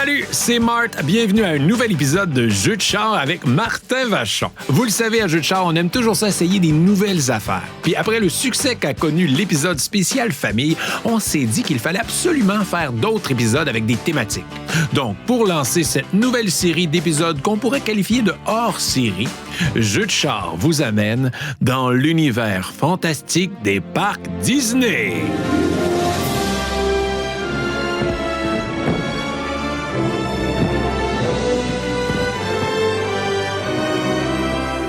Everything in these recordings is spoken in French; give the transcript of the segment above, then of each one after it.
Salut, c'est Marthe. Bienvenue à un nouvel épisode de Jeux de char avec Martin Vachon. Vous le savez, à Jeux de char, on aime toujours ça essayer des nouvelles affaires. Puis après le succès qu'a connu l'épisode spécial famille, on s'est dit qu'il fallait absolument faire d'autres épisodes avec des thématiques. Donc, pour lancer cette nouvelle série d'épisodes qu'on pourrait qualifier de hors-série, Jeux de char vous amène dans l'univers fantastique des parcs Disney.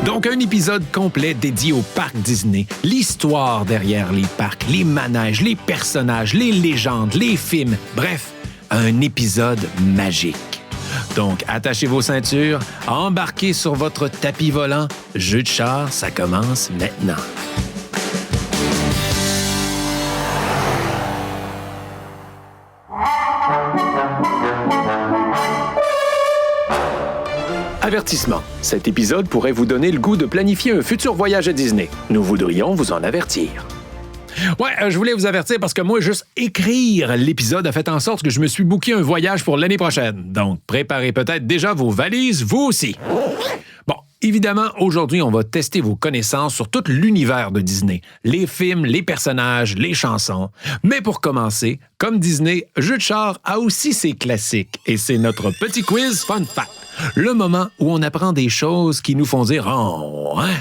Donc, un épisode complet dédié au parc Disney, l'histoire derrière les parcs, les manèges, les personnages, les légendes, les films, bref, un épisode magique. Donc, attachez vos ceintures, embarquez sur votre tapis volant. Jeux de char, ça commence maintenant. Avertissement. Cet épisode pourrait vous donner le goût de planifier un futur voyage à Disney. Nous voudrions vous en avertir. Ouais, je voulais vous avertir parce que moi, juste écrire l'épisode a fait en sorte que je me suis booké un voyage pour l'année prochaine. Donc, préparez peut-être déjà vos valises, vous aussi. Bon, évidemment, aujourd'hui, on va tester vos connaissances sur tout l'univers de Disney. Les films, les personnages, les chansons. Mais pour commencer, comme Disney, Jeux de char a aussi ses classiques. Et c'est notre petit quiz Fun Fact. Le moment où on apprend des choses qui nous font dire « Oh, hein? »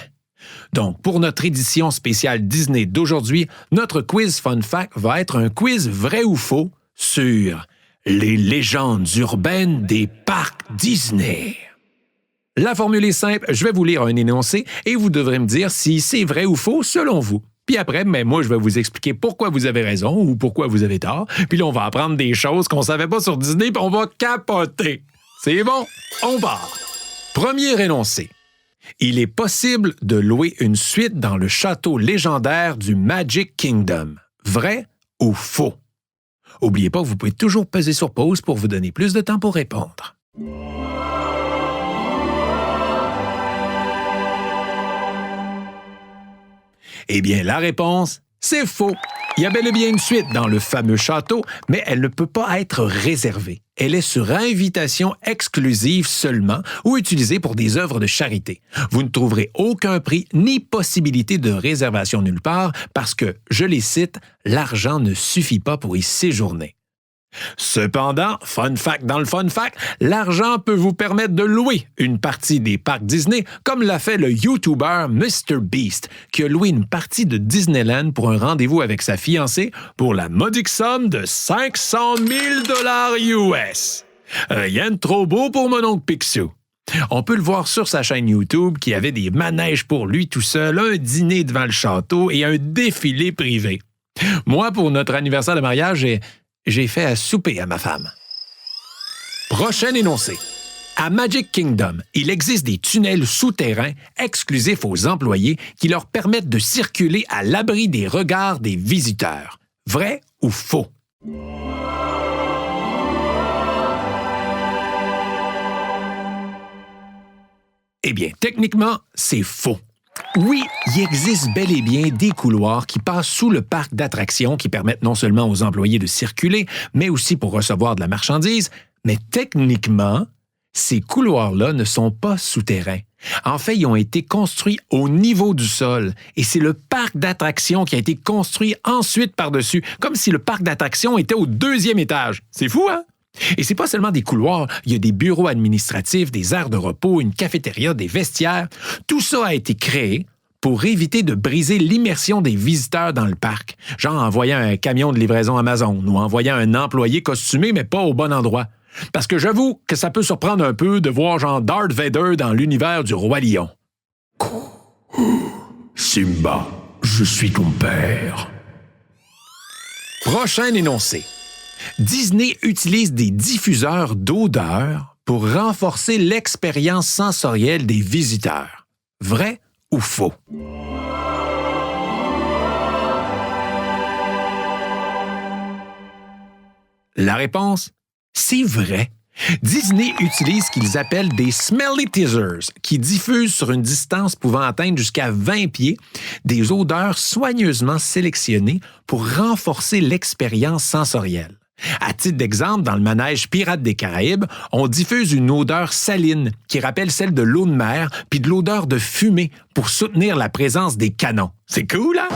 Donc, pour notre édition spéciale Disney d'aujourd'hui, notre quiz Fun Fact va être un quiz vrai ou faux sur les légendes urbaines des parcs Disney. La formule est simple, je vais vous lire un énoncé et vous devrez me dire si c'est vrai ou faux selon vous. Puis après, moi, je vais vous expliquer pourquoi vous avez raison ou pourquoi vous avez tort. Puis là, on va apprendre des choses qu'on savait pas sur Disney puis on va capoter. C'est bon, on part. Premier énoncé. Il est possible de louer une suite dans le château légendaire du Magic Kingdom. Vrai ou faux? Oubliez pas que vous pouvez toujours peser sur pause pour vous donner plus de temps pour répondre. Eh bien, la réponse, c'est faux. Il y a bel et bien une suite dans le fameux château, mais elle ne peut pas être réservée. Elle est sur invitation exclusive seulement ou utilisée pour des œuvres de charité. Vous ne trouverez aucun prix ni possibilité de réservation nulle part parce que, je les cite, l'argent ne suffit pas pour y séjourner. Cependant, fun fact dans le fun fact, l'argent peut vous permettre de louer une partie des parcs Disney, comme l'a fait le YouTuber MrBeast, qui a loué une partie de Disneyland pour un rendez-vous avec sa fiancée pour la modique somme de 500 000 US. Rien de trop beau pour mon oncle Picsou. On peut le voir sur sa chaîne YouTube qui avait des manèges pour lui tout seul, un dîner devant le château et un défilé privé. Moi, pour notre anniversaire de mariage, j'ai fait à souper à ma femme. Prochain énoncé. À Magic Kingdom, il existe des tunnels souterrains exclusifs aux employés qui leur permettent de circuler à l'abri des regards des visiteurs. Vrai ou faux? Eh bien, techniquement, c'est faux. Oui, il existe bel et bien des couloirs qui passent sous le parc d'attractions qui permettent non seulement aux employés de circuler, mais aussi pour recevoir de la marchandise, mais techniquement, ces couloirs-là ne sont pas souterrains. En fait, ils ont été construits au niveau du sol et c'est le parc d'attractions qui a été construit ensuite par-dessus, comme si le parc d'attractions était au 2e étage. C'est fou, hein? Et c'est pas seulement des couloirs, il y a des bureaux administratifs, des aires de repos, une cafétéria, des vestiaires. Tout ça a été créé pour éviter de briser l'immersion des visiteurs dans le parc, genre en voyant un camion de livraison Amazon ou en voyant un employé costumé mais pas au bon endroit. Parce que j'avoue que ça peut surprendre un peu de voir genre Darth Vader dans l'univers du Roi Lion. Simba, je suis ton père. Prochain énoncé. Disney utilise des diffuseurs d'odeurs pour renforcer l'expérience sensorielle des visiteurs. Vrai ou faux? La réponse, c'est vrai. Disney utilise ce qu'ils appellent des smelly teasers, qui diffusent sur une distance pouvant atteindre jusqu'à 20 pieds des odeurs soigneusement sélectionnées pour renforcer l'expérience sensorielle. À titre d'exemple, dans le manège Pirates des Caraïbes, on diffuse une odeur saline qui rappelle celle de l'eau de mer puis de l'odeur de fumée pour soutenir la présence des canons. C'est cool, hein?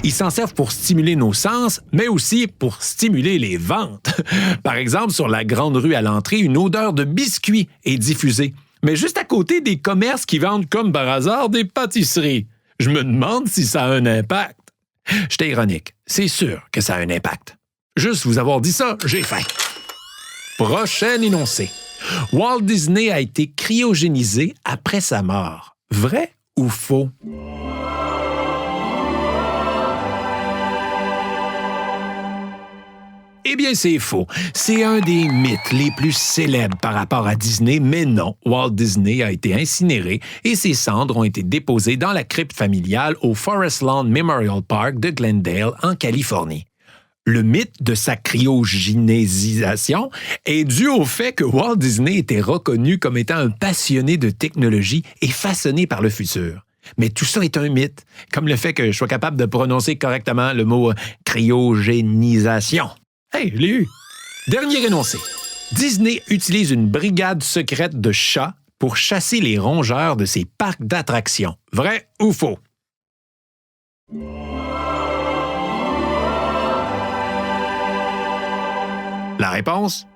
Ils s'en servent pour stimuler nos sens, mais aussi pour stimuler les ventes. Par exemple, sur la grande rue à l'entrée, une odeur de biscuits est diffusée, mais juste à côté des commerces qui vendent comme par hasard des pâtisseries. Je me demande si ça a un impact. J'étais ironique. C'est sûr que ça a un impact. Juste vous avoir dit ça, j'ai faim. Prochain énoncé. Walt Disney a été cryogénisé après sa mort. Vrai ou faux? Eh bien, c'est faux. C'est un des mythes les plus célèbres par rapport à Disney, mais non, Walt Disney a été incinéré et ses cendres ont été déposées dans la crypte familiale au Forest Lawn Memorial Park de Glendale, en Californie. Le mythe de sa cryogénisation est dû au fait que Walt Disney était reconnu comme étant un passionné de technologie et façonné par le futur. Mais tout ça est un mythe, comme le fait que je sois capable de prononcer correctement le mot cryogénisation. Hey, je l'ai eu! Dernier énoncé. Disney utilise une brigade secrète de chats pour chasser les rongeurs de ses parcs d'attractions. Vrai ou faux? La réponse?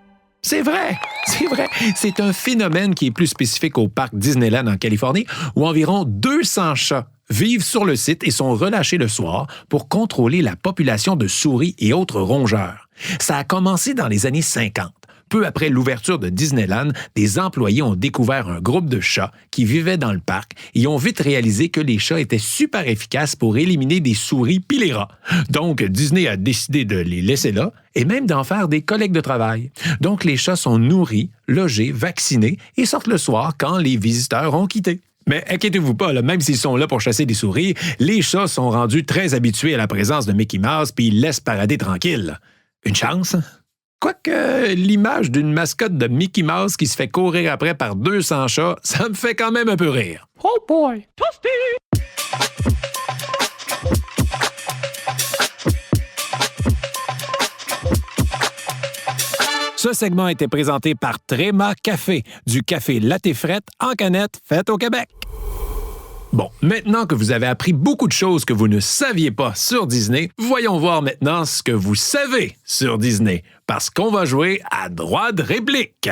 C'est vrai! C'est vrai! C'est un phénomène qui est plus spécifique au parc Disneyland en Californie, où environ 200 chats vivent sur le site et sont relâchés le soir pour contrôler la population de souris et autres rongeurs. Ça a commencé dans les années 50. Peu après l'ouverture de Disneyland, des employés ont découvert un groupe de chats qui vivaient dans le parc et ont vite réalisé que les chats étaient super efficaces pour éliminer des souris puis les rats. Donc, Disney a décidé de les laisser là et même d'en faire des collègues de travail. Donc, les chats sont nourris, logés, vaccinés et sortent le soir quand les visiteurs ont quitté. Mais inquiétez-vous pas, là, même s'ils sont là pour chasser des souris, les chats sont rendus très habitués à la présence de Mickey Mouse puis ils laissent parader tranquille. Une chance? Quoique l'image d'une mascotte de Mickey Mouse qui se fait courir après par 200 chats, ça me fait quand même un peu rire. Oh boy! Toasty! Ce segment a été présenté par Tréma Café, du café latte frette en canette fait au Québec. Bon, maintenant que vous avez appris beaucoup de choses que vous ne saviez pas sur Disney, voyons voir maintenant ce que vous savez sur Disney, parce qu'on va jouer à droit de réplique.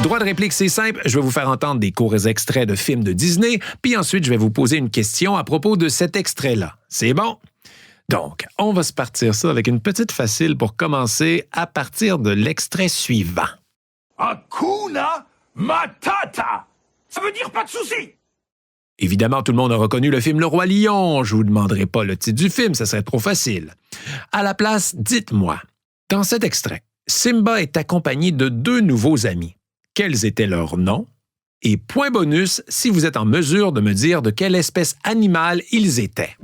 Droit de réplique, c'est simple. Je vais vous faire entendre des courts extraits de films de Disney, puis ensuite, je vais vous poser une question à propos de cet extrait-là. C'est bon? Donc, on va se partir ça avec une petite facile pour commencer à partir de l'extrait suivant. Hakuna Matata! Ça veut dire pas de souci! Évidemment, tout le monde a reconnu le film Le Roi Lion. Je vous demanderai pas le titre du film, ça serait trop facile. À la place, dites-moi, dans cet extrait, Simba est accompagné de 2 nouveaux amis. Quels étaient leurs noms? Et point bonus si vous êtes en mesure de me dire de quelle espèce animale ils étaient.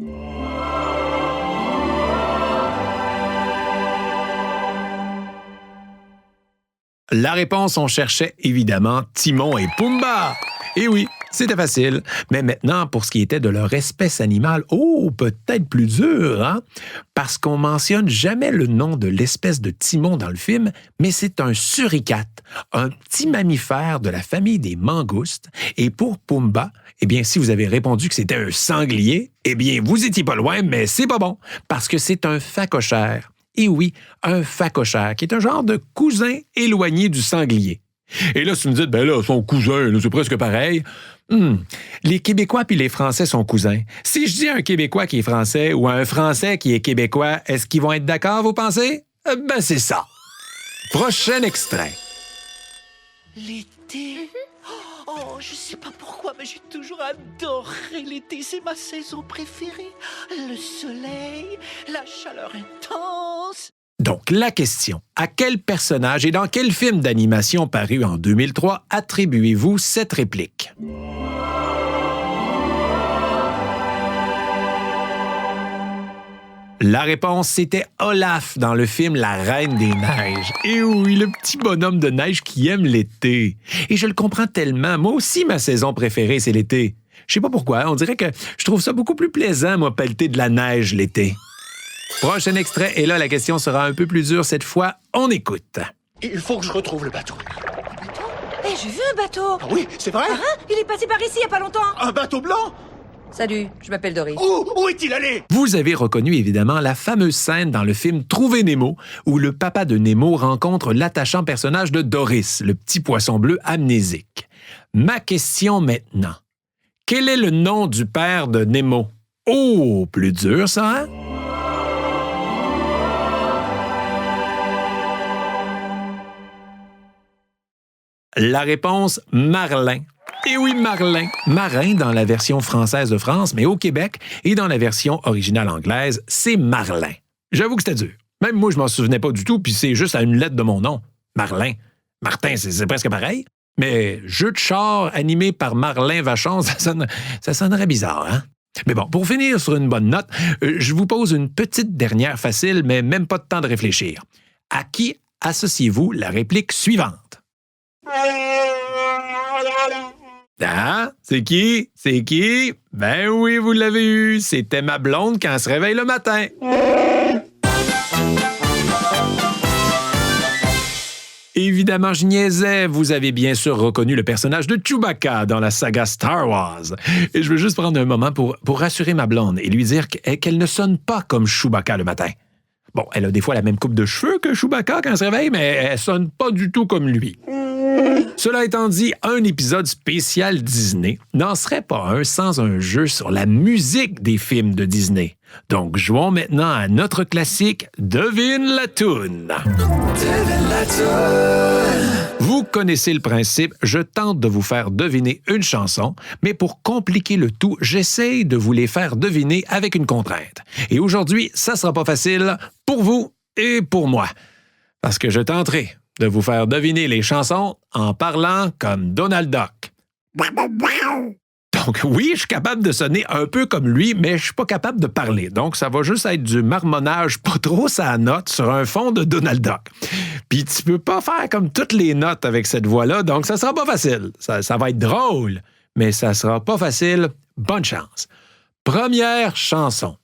La réponse, on cherchait évidemment Timon et Pumba. Et oui, c'était facile. Mais maintenant, pour ce qui était de leur espèce animale, peut-être plus dur, hein? Parce qu'on mentionne jamais le nom de l'espèce de Timon dans le film, mais c'est un suricate, un petit mammifère de la famille des mangoustes. Et pour Pumba, eh bien, si vous avez répondu que c'était un sanglier, eh bien, vous étiez pas loin, mais c'est pas bon, parce que c'est un phacochère. Et oui, un phacochère, qui est un genre de cousin éloigné du sanglier. Et là, si vous me dites, ben là, son cousin, là, c'est presque pareil. Les Québécois puis les Français sont cousins. Si je dis à un Québécois qui est français ou à un Français qui est québécois, est-ce qu'ils vont être d'accord, vous pensez? Ben, c'est ça. Prochain extrait. L'été? Oh, je sais pas pourquoi, mais j'ai toujours adoré l'été. C'est ma saison préférée. Le soleil, la chaleur intense. Donc, la question, à quel personnage et dans quel film d'animation paru en 2003 attribuez-vous cette réplique? La réponse, c'était Olaf dans le film La Reine des Neiges. Et oui, le petit bonhomme de neige qui aime l'été. Et je le comprends tellement. Moi aussi, ma saison préférée, c'est l'été. Je sais pas pourquoi, on dirait que je trouve ça beaucoup plus plaisant, moi, pelleter de la neige l'été. Prochain extrait, et là, la question sera un peu plus dure cette fois. On écoute. Il faut que je retrouve le bateau. Eh, j'ai vu un bateau. Ah oui, c'est vrai? Il est passé par ici il y a pas longtemps. Un bateau blanc? Salut, je m'appelle Dory. Où est-il allé? Vous avez reconnu évidemment la fameuse scène dans le film Trouver Nemo, où le papa de Nemo rencontre l'attachant personnage de Doris, le petit poisson bleu amnésique. Ma question maintenant. Quel est le nom du père de Nemo? Oh, plus dur ça, hein? La réponse, Marlin. Et oui, Marlin. Marin dans la version française de France, mais au Québec et dans la version originale anglaise, c'est Marlin. J'avoue que c'était dur. Même moi, je m'en souvenais pas du tout, puis c'est juste à une lettre de mon nom. Marlin. Martin, c'est presque pareil. Mais jeu de char animé par Marlin Vachon, ça sonnerait bizarre, hein? Mais bon, pour finir sur une bonne note, je vous pose une petite dernière facile, mais même pas de temps de réfléchir. À qui associez-vous la réplique suivante? Ah, c'est qui? C'est qui? Ben oui, vous l'avez eu. C'était ma blonde quand elle se réveille le matin. Évidemment, je niaisais. Vous avez bien sûr reconnu le personnage de Chewbacca dans la saga Star Wars. Et je veux juste prendre un moment pour rassurer ma blonde et lui dire qu'elle ne sonne pas comme Chewbacca le matin. Bon, elle a des fois la même coupe de cheveux que Chewbacca quand elle se réveille, mais elle sonne pas du tout comme lui. Cela étant dit, un épisode spécial Disney n'en serait pas un sans un jeu sur la musique des films de Disney. Donc, jouons maintenant à notre classique Devine la toune. Devine la toune. Vous connaissez le principe, je tente de vous faire deviner une chanson, mais pour compliquer le tout, j'essaye de vous les faire deviner avec une contrainte. Et aujourd'hui, ça sera pas facile pour vous et pour moi, parce que je tenterai de vous faire deviner les chansons en parlant comme Donald Duck. Donc oui, je suis capable de sonner un peu comme lui, mais je suis pas capable de parler. Donc ça va juste être du marmonnage pas trop sa note sur un fond de Donald Duck. Puis tu peux pas faire comme toutes les notes avec cette voix-là, donc ça sera pas facile. Ça va être drôle, mais ça sera pas facile. Bonne chance. Première chanson.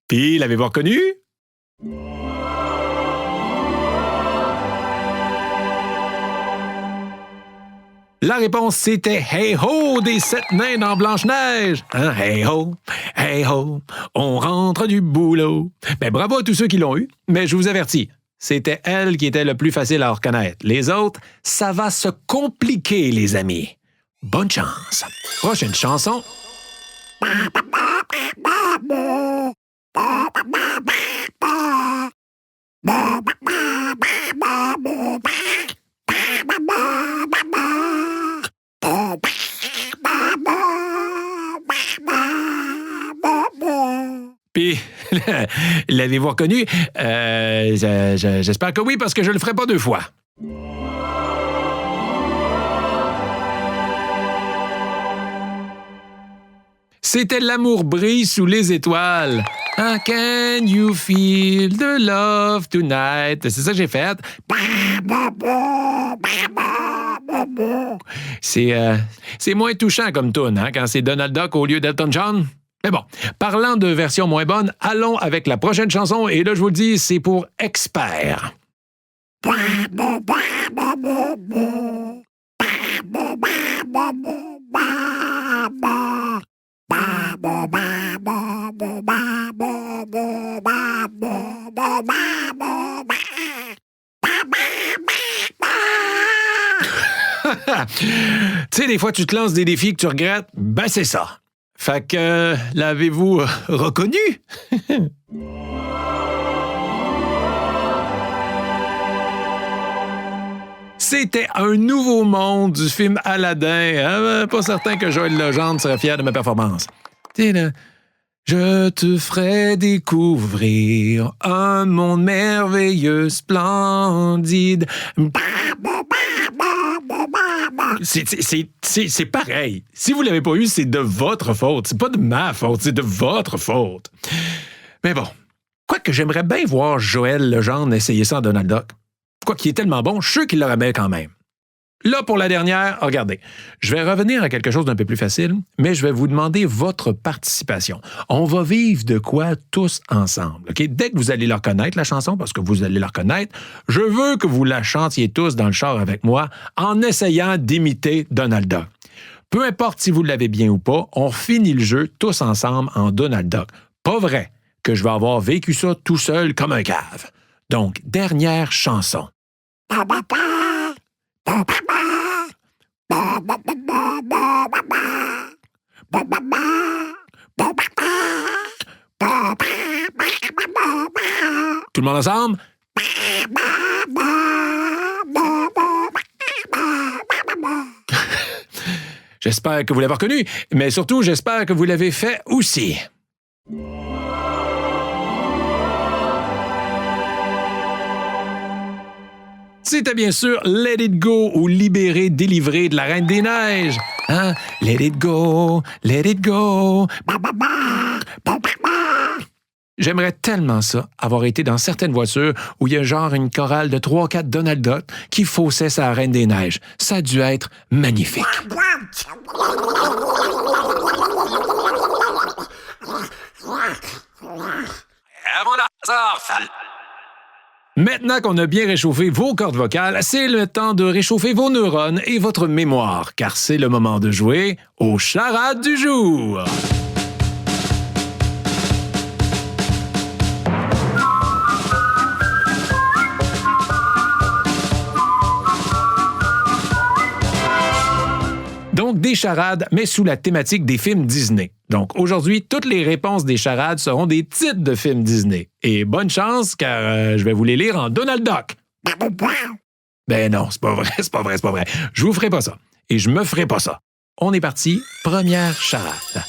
Puis, l'avez-vous reconnu? La réponse, c'était « Hey ho » des 7 nains dans Blanche-Neige. Hein? Hey ho, on rentre du boulot. Ben, bravo à tous ceux qui l'ont eu, mais je vous avertis, c'était elle qui était le plus facile à reconnaître. Les autres, ça va se compliquer, les amis. Bonne chance. Prochaine chanson. Puis, l'avez-vous reconnu? J'espère que oui, parce que je le ferai pas 2 fois. C'était L'amour brille sous les étoiles. Ah, can you feel the love tonight? C'est ça que j'ai fait. C'est moins touchant comme tune, hein, quand c'est Donald Duck au lieu d'Elton John. Mais bon, parlant de version moins bonne, allons avec la prochaine chanson. Et là, je vous le dis, c'est pour Expert. Tu sais, des fois, tu te lances des défis que tu regrettes. Ben, c'est ça. Fait que, l'avez-vous reconnu? C'était un nouveau monde du film Aladdin. Hein? Pas certain que Joël Legendre serait fier de ma performance. Je te ferai découvrir un monde merveilleux, splendide. C'est pareil. Si vous l'avez pas eu, c'est de votre faute. C'est pas de ma faute, c'est de votre faute. Mais bon, quoique j'aimerais bien voir Joël Legendre essayer ça en Donald Duck. Quoi qu'il est tellement bon, je suis sûr qu'il l'aurait bien quand même. Là, pour la dernière, regardez, je vais revenir à quelque chose d'un peu plus facile, mais je vais vous demander votre participation. On va vivre de quoi tous ensemble. OK? Dès que vous allez la reconnaître, la chanson, parce que vous allez la reconnaître, je veux que vous la chantiez tous dans le char avec moi en essayant d'imiter Donald Duck. Peu importe si vous l'avez bien ou pas, on finit le jeu tous ensemble en Donald Duck. Pas vrai que je vais avoir vécu ça tout seul comme un cave. Donc, dernière chanson. Tout le monde ensemble? J'espère que vous l'avez reconnu, mais surtout, j'espère que vous l'avez fait aussi. C'était bien sûr Let It Go ou Libéré, délivré de la Reine des Neiges. Hein? Let it go, let it go. J'aimerais tellement ça, avoir été dans certaines voitures où il y a genre une chorale de 3-4 Donald Duck qui faussait sa Reine des Neiges. Ça a dû être magnifique. Maintenant qu'on a bien réchauffé vos cordes vocales, c'est le temps de réchauffer vos neurones et votre mémoire, car c'est le moment de jouer aux charades du jour. Donc, des charades, mais sous la thématique des films Disney. Donc, aujourd'hui, toutes les réponses des charades seront des titres de films Disney. Et bonne chance, car je vais vous les lire en Donald Duck. Ben non, c'est pas vrai. Je vous ferai pas ça. Et je me ferai pas ça. On est parti. Première charade.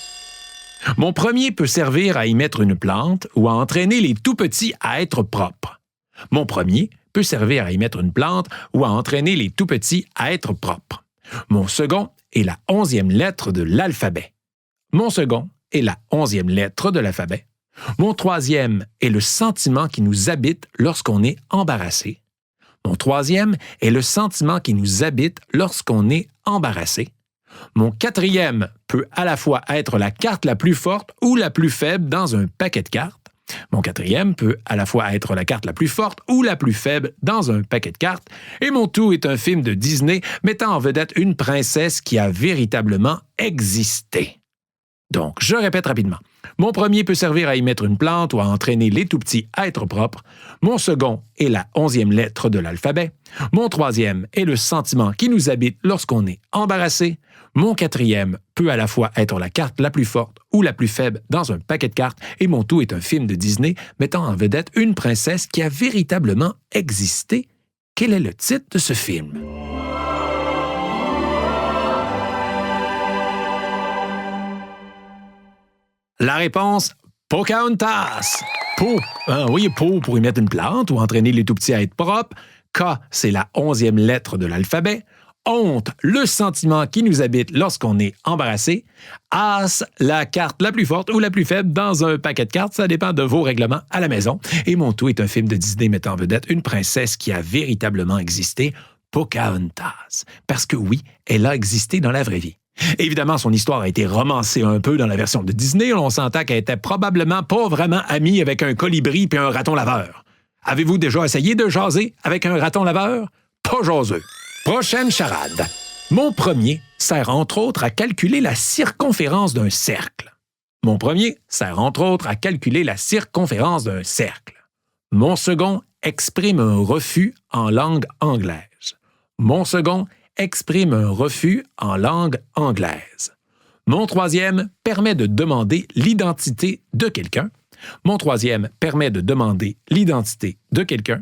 Mon premier peut servir à y mettre une plante ou à entraîner les tout-petits à être propres. Mon premier peut servir à y mettre une plante ou à entraîner les tout-petits à être propres. Mon second est la 11e lettre de l'alphabet. Mon second est la 11e lettre de l'alphabet. Mon troisième est le sentiment qui nous habite lorsqu'on est embarrassé. Mon troisième est le sentiment qui nous habite lorsqu'on est embarrassé. Mon quatrième peut à la fois être la carte la plus forte ou la plus faible dans un paquet de cartes. Mon quatrième peut à la fois être la carte la plus forte ou la plus faible dans un paquet de cartes. Et mon tout est un film de Disney mettant en vedette une princesse qui a véritablement existé. Donc, je répète rapidement. Mon premier peut servir à y mettre une plante ou à entraîner les tout-petits à être propres. Mon second est la 11e lettre de l'alphabet. Mon troisième est le sentiment qui nous habite lorsqu'on est embarrassé. Mon quatrième peut à la fois être la carte la plus forte ou la plus faible dans un paquet de cartes. Et mon tout est un film de Disney mettant en vedette une princesse qui a véritablement existé. Quel est le titre de ce film? La réponse, Pocahontas. Po pour y mettre une plante ou entraîner les tout-petits à être propres. K, c'est la 11e lettre de l'alphabet. Honte, le sentiment qui nous habite lorsqu'on est embarrassé. As, la carte la plus forte ou la plus faible dans un paquet de cartes. Ça dépend de vos règlements à la maison. Et mon tout est un film de Disney mettant en vedette une princesse qui a véritablement existé, Pocahontas. Parce que oui, elle a existé dans la vraie vie. Évidemment, son histoire a été romancée un peu dans la version de Disney. On s'entend qu'elle était probablement pas vraiment amie avec un colibri puis un raton laveur. Avez-vous déjà essayé de jaser avec un raton laveur? Pas jaseux. Prochaine charade. Mon premier sert entre autres à calculer la circonférence d'un cercle. Mon premier sert entre autres à calculer la circonférence d'un cercle. Mon second exprime un refus en langue anglaise. Mon second exprime un refus en langue anglaise. Mon troisième permet de demander l'identité de quelqu'un. Mon troisième permet de demander l'identité de quelqu'un.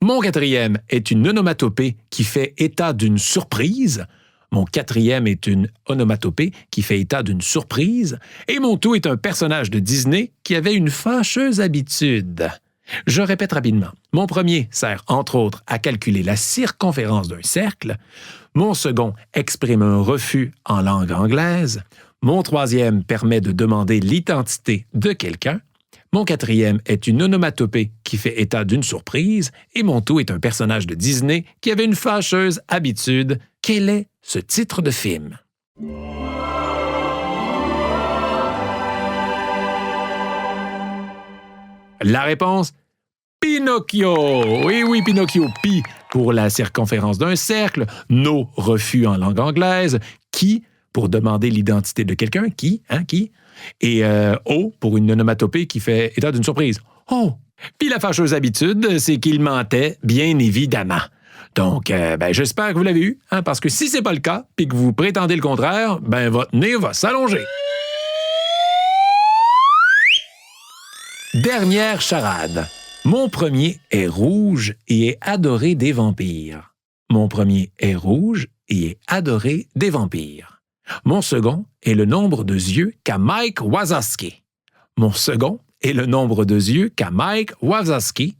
Mon quatrième est une onomatopée qui fait état d'une surprise. Mon quatrième est une onomatopée qui fait état d'une surprise. Et mon tout est un personnage de Disney qui avait une fâcheuse habitude. Je répète rapidement. Mon premier sert, entre autres, à calculer la circonférence d'un cercle. Mon second exprime un refus en langue anglaise. Mon troisième permet de demander l'identité de quelqu'un. Mon quatrième est une onomatopée qui fait état d'une surprise. Et mon tout est un personnage de Disney qui avait une fâcheuse habitude. Quel est ce titre de film? La réponse? Pinocchio! Oui, Pinocchio. Pi pour la circonférence d'un cercle, no, refus en langue anglaise, qui pour demander l'identité de quelqu'un, qui, et O pour une onomatopée qui fait état d'une surprise. Oh! Puis la fâcheuse habitude, c'est qu'il mentait, bien évidemment. Donc, j'espère que vous l'avez eu, parce que si c'est pas le cas, puis que vous prétendez le contraire, votre nez va s'allonger. Dernière charade. Mon premier est rouge et est adoré des vampires. Mon premier est rouge et est adoré des vampires. Mon second est le nombre de yeux qu'a Mike Wazowski. Mon second est le nombre de yeux qu'a Mike Wazowski.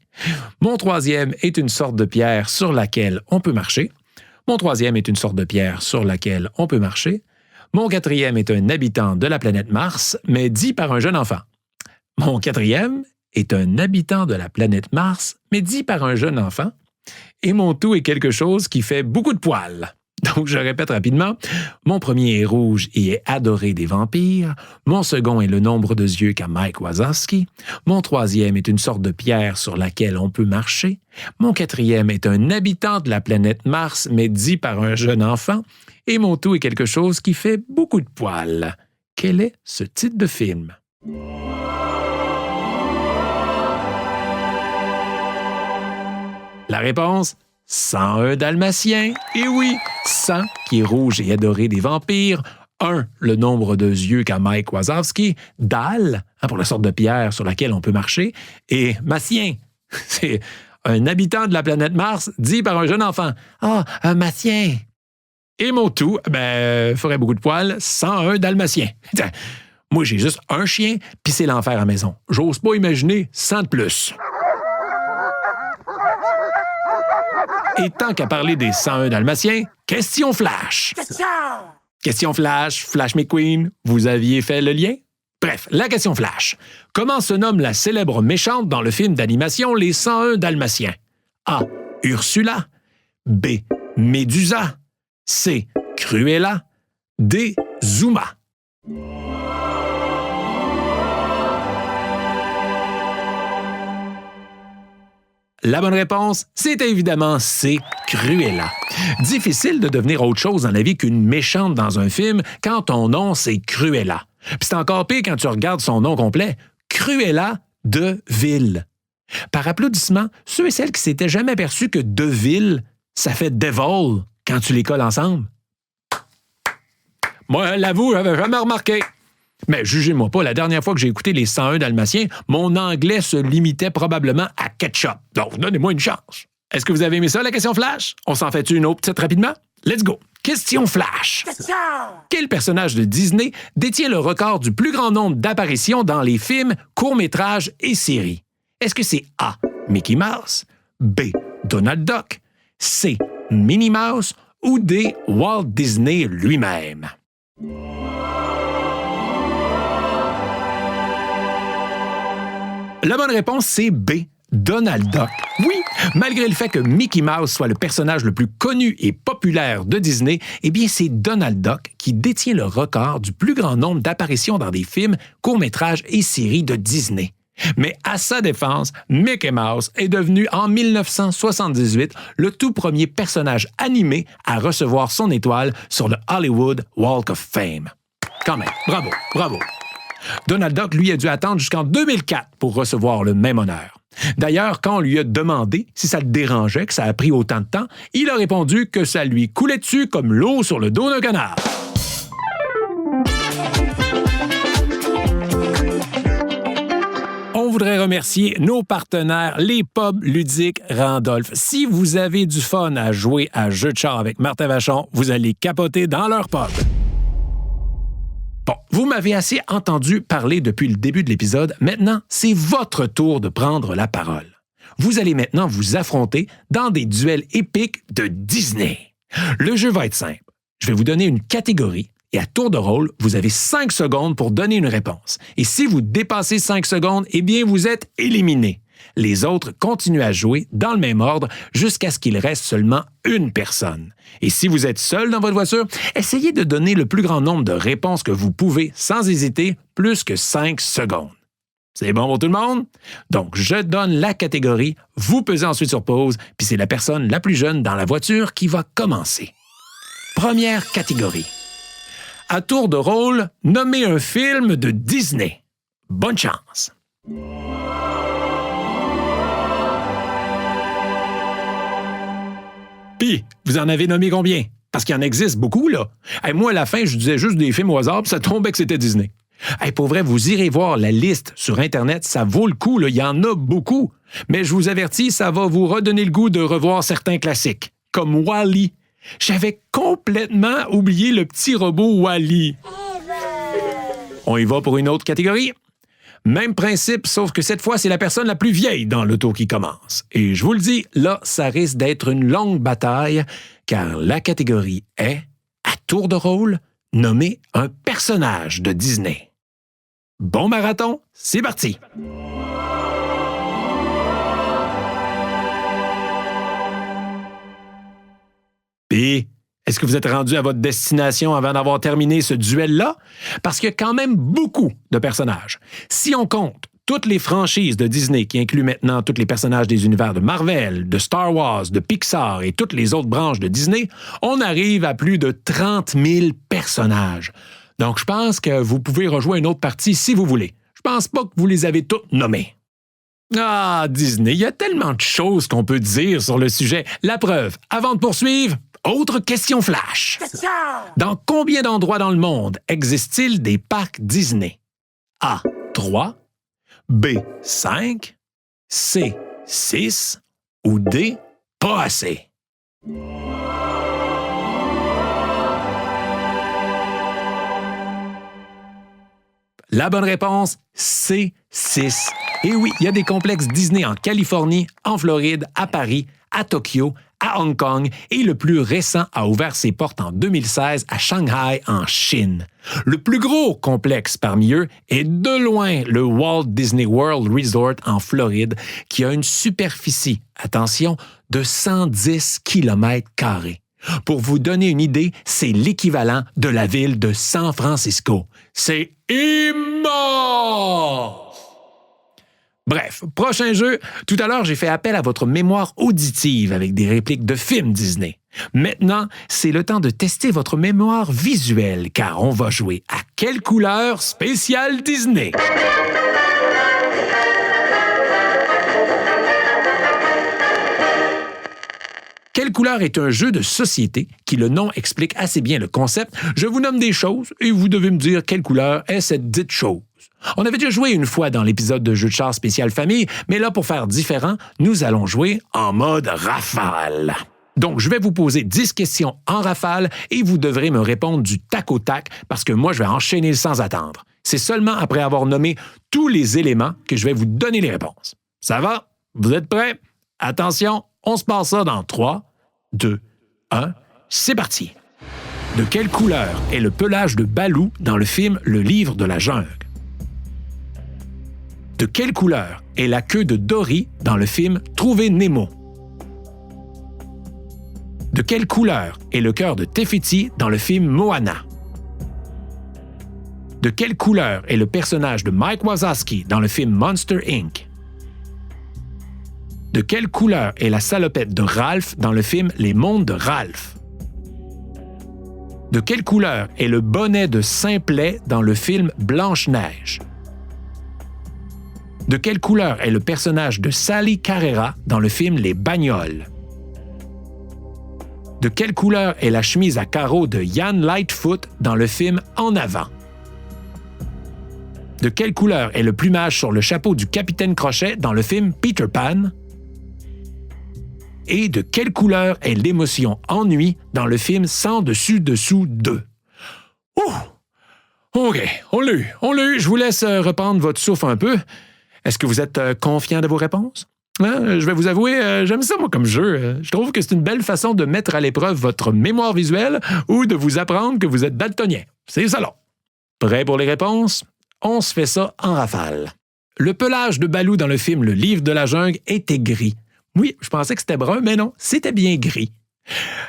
Mon troisième est une sorte de pierre sur laquelle on peut marcher. Mon troisième est une sorte de pierre sur laquelle on peut marcher. Mon quatrième est un habitant de la planète Mars, mais dit par un jeune enfant. Mon quatrième est un habitant de la planète Mars, mais dit par un jeune enfant. Et mon tout est quelque chose qui fait beaucoup de poils. Donc, je répète rapidement. Mon premier est rouge et est adoré des vampires. Mon second est le nombre de yeux qu'a Mike Wazowski. Mon troisième est une sorte de pierre sur laquelle on peut marcher. Mon quatrième est un habitant de la planète Mars, mais dit par un jeune enfant. Et mon tout est quelque chose qui fait beaucoup de poils. Quel est ce titre de film? La réponse? 101 Dalmatiens. Et oui, 100 qui est rouge et adoré des vampires. 1, le nombre de yeux qu'a Mike Wazowski. Dal, pour la sorte de pierre sur laquelle on peut marcher. Et Massien, c'est un habitant de la planète Mars dit par un jeune enfant. Un Massien. Et mon tout, ferait beaucoup de poils, 101 Dalmatiens. Moi, j'ai juste un chien, puis c'est l'enfer à la maison. J'ose pas imaginer 100 de plus. Et tant qu'à parler des 101 Dalmatiens, question flash. Question flash, Flash McQueen, vous aviez fait le lien? Bref, la question flash. Comment se nomme la célèbre méchante dans le film d'animation Les 101 Dalmatiens? A. Ursula. B. Médusa. C. Cruella. D. Zuma. La bonne réponse, c'est évidemment C. Cruella. Difficile de devenir autre chose dans la vie qu'une méchante dans un film quand ton nom, c'est Cruella. Puis c'est encore pire quand tu regardes son nom complet, Cruella de Vil. Par applaudissement, ceux et celles qui s'étaient jamais aperçus que de Vil, ça fait Devil quand tu les colles ensemble. Moi, l'avoue, j'avais jamais remarqué. Mais jugez-moi pas, la dernière fois que j'ai écouté les 101 Dalmatiens, mon anglais se limitait probablement à ketchup. Donc, donnez-moi une chance. Est-ce que vous avez aimé ça, la question flash? On s'en fait une autre petite rapidement? Let's go! Question flash. Quel personnage de Disney détient le record du plus grand nombre d'apparitions dans les films, courts-métrages et séries? Est-ce que c'est A. Mickey Mouse, B. Donald Duck, C. Minnie Mouse ou D. Walt Disney lui-même? La bonne réponse, c'est B. Donald Duck. Oui, malgré le fait que Mickey Mouse soit le personnage le plus connu et populaire de Disney, eh bien, c'est Donald Duck qui détient le record du plus grand nombre d'apparitions dans des films, courts-métrages et séries de Disney. Mais à sa défense, Mickey Mouse est devenu en 1978 le tout premier personnage animé à recevoir son étoile sur le Hollywood Walk of Fame. Quand même, bravo, bravo. Donald Duck, lui, a dû attendre jusqu'en 2004 pour recevoir le même honneur. D'ailleurs, quand on lui a demandé si ça le dérangeait que ça a pris autant de temps, il a répondu que ça lui coulait dessus comme l'eau sur le dos d'un canard. On voudrait remercier nos partenaires, les pubs ludiques Randolph. Si vous avez du fun à jouer à jeux de char avec Martin Vachon, vous allez capoter dans leur pub. Bon, vous m'avez assez entendu parler depuis le début de l'épisode. Maintenant, c'est votre tour de prendre la parole. Vous allez maintenant vous affronter dans des duels épiques de Disney. Le jeu va être simple. Je vais vous donner une catégorie Et à tour de rôle, vous avez 5 secondes pour donner une réponse. Et si vous dépassez 5 secondes, eh bien, vous êtes éliminé. Les autres continuent à jouer dans le même ordre jusqu'à ce qu'il reste seulement une personne. Et si vous êtes seul dans votre voiture, essayez de donner le plus grand nombre de réponses que vous pouvez sans hésiter, plus que 5 secondes. C'est bon pour tout le monde? Donc, je donne la catégorie, vous pesez ensuite sur pause, puis c'est la personne la plus jeune dans la voiture qui va commencer. Première catégorie. À tour de rôle, nommez un film de Disney. Bonne chance! Puis, vous en avez nommé combien? Parce qu'il en existe beaucoup, là. Hey, moi, à la fin, je disais juste des films au hasard, puis ça tombait que c'était Disney. Hey, pour vrai, vous irez voir la liste sur Internet, ça vaut le coup, là. Il y en a beaucoup. Mais je vous avertis, ça va vous redonner le goût de revoir certains classiques, comme Wall-E. J'avais complètement oublié le petit robot Wall-E. On y va pour une autre catégorie? Même principe, sauf que cette fois, c'est la personne la plus vieille dans l'auto qui commence. Et je vous le dis, là, ça risque d'être une longue bataille, car la catégorie est, à tour de rôle, nommer un personnage de Disney. Bon marathon, c'est parti! Puis, est-ce que vous êtes rendu à votre destination avant d'avoir terminé ce duel-là? Parce qu'il y a quand même beaucoup de personnages. Si on compte toutes les franchises de Disney qui incluent maintenant tous les personnages des univers de Marvel, de Star Wars, de Pixar et toutes les autres branches de Disney, on arrive à plus de 30 000 personnages. Donc, je pense que vous pouvez rejoindre une autre partie si vous voulez. Je pense pas que vous les avez tous nommés. Ah, Disney, il y a tellement de choses qu'on peut dire sur le sujet. La preuve, avant de poursuivre, autre question flash. Dans combien d'endroits dans le monde existe-t-il des parcs Disney? A. 3, B. 5, C. 6 ou D. Pas assez? La bonne réponse, c'est 6. Et oui, il y a des complexes Disney en Californie, en Floride, à Paris, à Tokyo, à Hong Kong et le plus récent a ouvert ses portes en 2016 à Shanghai, en Chine. Le plus gros complexe parmi eux est de loin le Walt Disney World Resort en Floride qui a une superficie, attention, de 110 km². Pour vous donner une idée, c'est l'équivalent de la ville de San Francisco. C'est immense! Bref, prochain jeu. Tout à l'heure, j'ai fait appel à votre mémoire auditive avec des répliques de films Disney. Maintenant, c'est le temps de tester votre mémoire visuelle, car on va jouer à quelle couleur spéciale Disney? Quelle couleur est un jeu de société qui, le nom explique assez bien le concept. Je vous nomme des choses et vous devez me dire quelle couleur est cette dite chose. On avait déjà joué une fois dans l'épisode de Jeu de char spécial famille, mais là, pour faire différent, nous allons jouer en mode rafale. Donc, je vais vous poser 10 questions en rafale et vous devrez me répondre du tac au tac parce que moi, je vais enchaîner sans attendre. C'est seulement après avoir nommé tous les éléments que je vais vous donner les réponses. Ça va? Vous êtes prêts? Attention, on se passe ça dans 3, 2, 1, c'est parti! De quelle couleur est le pelage de Balou dans le film Le Livre de la Jungle? De quelle couleur est la queue de Dory dans le film Trouver Nemo? De quelle couleur est le cœur de Tefiti dans le film Moana? De quelle couleur est le personnage de Mike Wazowski dans le film Monster Inc? De quelle couleur est la salopette de Ralph dans le film Les Mondes de Ralph? De quelle couleur est le bonnet de Simplet dans le film Blanche-Neige? De quelle couleur est le personnage de Sally Carrera dans le film Les Bagnoles? De quelle couleur est la chemise à carreaux de Yann Lightfoot dans le film En avant? De quelle couleur est le plumage sur le chapeau du capitaine Crochet dans le film Peter Pan? Et de quelle couleur est l'émotion ennui dans le film Sans dessus-dessous 2? Ouh! OK, on l'a eu. Je vous laisse reprendre votre souffle un peu. Est-ce que vous êtes confiant de vos réponses? Je vais vous avouer, j'aime ça, moi, comme jeu. Je trouve que c'est une belle façon de mettre à l'épreuve votre mémoire visuelle ou de vous apprendre que vous êtes daltonien. C'est ça, là. Prêt pour les réponses? On se fait ça en rafale. Le pelage de Balou dans le film Le Livre de la Jungle était gris. Oui, je pensais que c'était brun, mais non, c'était bien gris.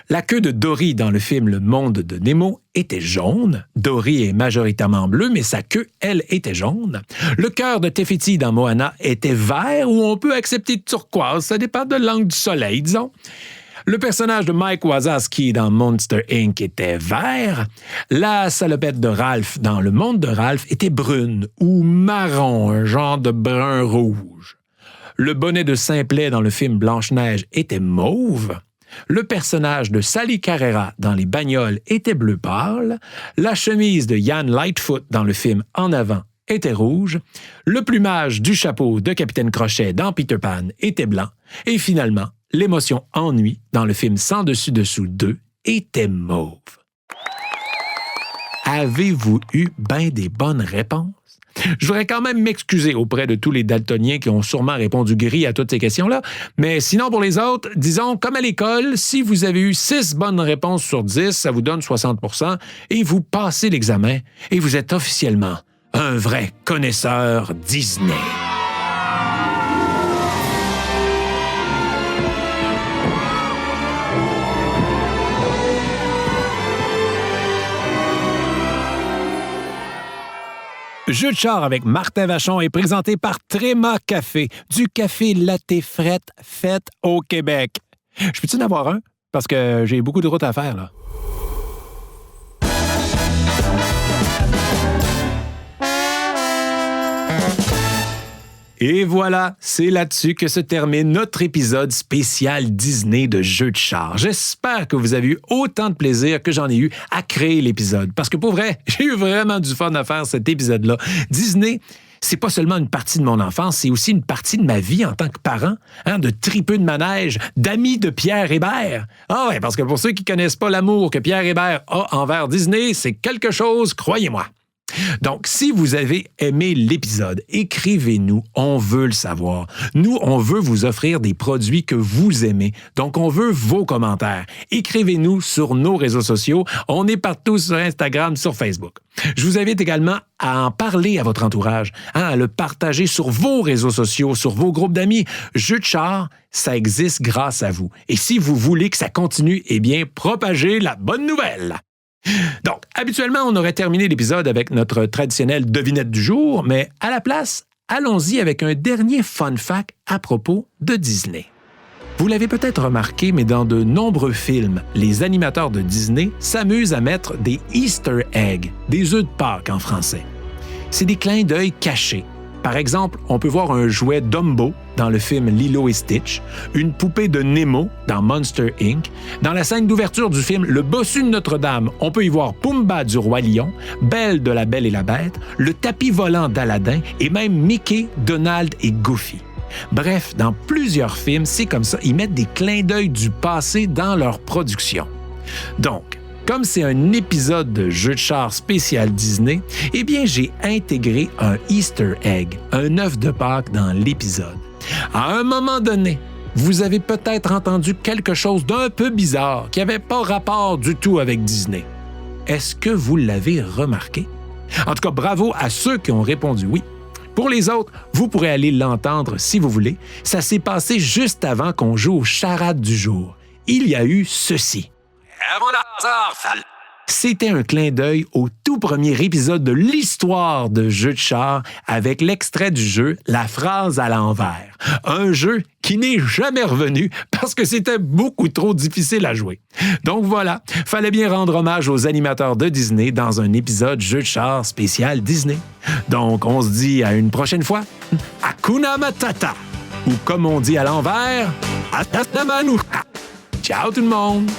La queue de Dory dans le film Le Monde de Nemo était jaune. Dory est majoritairement bleue, mais sa queue, elle, était jaune. Le cœur de Te Fiti dans Moana était vert ou on peut accepter turquoise. Ça dépend de l'angle du soleil, disons. Le personnage de Mike Wazowski dans Monster Inc. était vert. La salopette de Ralph dans Le Monde de Ralph était brune ou marron, un genre de brun-rouge. Le bonnet de Simplet dans le film Blanche-Neige était mauve. Le personnage de Sally Carrera dans Les Bagnoles était bleu pâle. La chemise de Ian Lightfoot dans le film En avant était rouge. Le plumage du chapeau de Capitaine Crochet dans Peter Pan était blanc. Et finalement, l'émotion ennui dans le film Sans dessus-dessous 2 était mauve. Avez-vous eu bien des bonnes réponses? Je voudrais quand même m'excuser auprès de tous les daltoniens qui ont sûrement répondu gris à toutes ces questions-là, mais sinon pour les autres, disons comme à l'école, si vous avez eu 6 bonnes réponses sur 10, ça vous donne 60% et vous passez l'examen et vous êtes officiellement un vrai connaisseur Disney. Jeu de char avec Martin Vachon est présenté par Tréma Café, du café latte frette fait au Québec. Je peux-tu en avoir un? Parce que j'ai beaucoup de route à faire, là. Et voilà, c'est là-dessus que se termine notre épisode spécial Disney de Jeux de char. J'espère que vous avez eu autant de plaisir que j'en ai eu à créer l'épisode. Parce que pour vrai, j'ai eu vraiment du fun à faire cet épisode-là. Disney, c'est pas seulement une partie de mon enfance, c'est aussi une partie de ma vie en tant que parent, de tripeux de manège, d'amis de Pierre Hébert. Ah ouais, parce que pour ceux qui connaissent pas l'amour que Pierre Hébert a envers Disney, c'est quelque chose, croyez-moi. Donc, si vous avez aimé l'épisode, écrivez-nous, on veut le savoir. Nous, on veut vous offrir des produits que vous aimez, donc on veut vos commentaires. Écrivez-nous sur nos réseaux sociaux, on est partout sur Instagram, sur Facebook. Je vous invite également à en parler à votre entourage, à le partager sur vos réseaux sociaux, sur vos groupes d'amis. Jeux de char, ça existe grâce à vous. Et si vous voulez que ça continue, eh bien, propagez la bonne nouvelle. Donc, habituellement, on aurait terminé l'épisode avec notre traditionnelle devinette du jour, mais à la place, allons-y avec un dernier fun fact à propos de Disney. Vous l'avez peut-être remarqué, mais dans de nombreux films, les animateurs de Disney s'amusent à mettre des Easter eggs, des œufs de Pâques en français. C'est des clins d'œil cachés. Par exemple, on peut voir un jouet Dumbo dans le film Lilo et Stitch, une poupée de Nemo dans Monster Inc. Dans la scène d'ouverture du film Le Bossu de Notre-Dame, on peut y voir Pumba du Roi Lion, Belle de la Belle et la Bête, le tapis volant d'Aladin et même Mickey, Donald et Goofy. Bref, dans plusieurs films, c'est comme ça, ils mettent des clins d'œil du passé dans leur production. Donc, comme c'est un épisode de Jeux de char spécial Disney, eh bien, j'ai intégré un Easter egg, un œuf de Pâques dans l'épisode. À un moment donné, vous avez peut-être entendu quelque chose d'un peu bizarre qui n'avait pas rapport du tout avec Disney. Est-ce que vous l'avez remarqué? En tout cas, bravo à ceux qui ont répondu oui. Pour les autres, vous pourrez aller l'entendre si vous voulez. Ça s'est passé juste avant qu'on joue aux charades du jour. Il y a eu ceci. C'était un clin d'œil au tout premier épisode de l'histoire de Jeux de char avec l'extrait du jeu La phrase à l'envers. Un jeu qui n'est jamais revenu parce que c'était beaucoup trop difficile à jouer. Donc voilà, fallait bien rendre hommage aux animateurs de Disney dans un épisode Jeux de char spécial Disney. Donc on se dit à une prochaine fois, Hakuna Matata, ou comme on dit à l'envers, Hasta Manuka. Ciao tout le monde!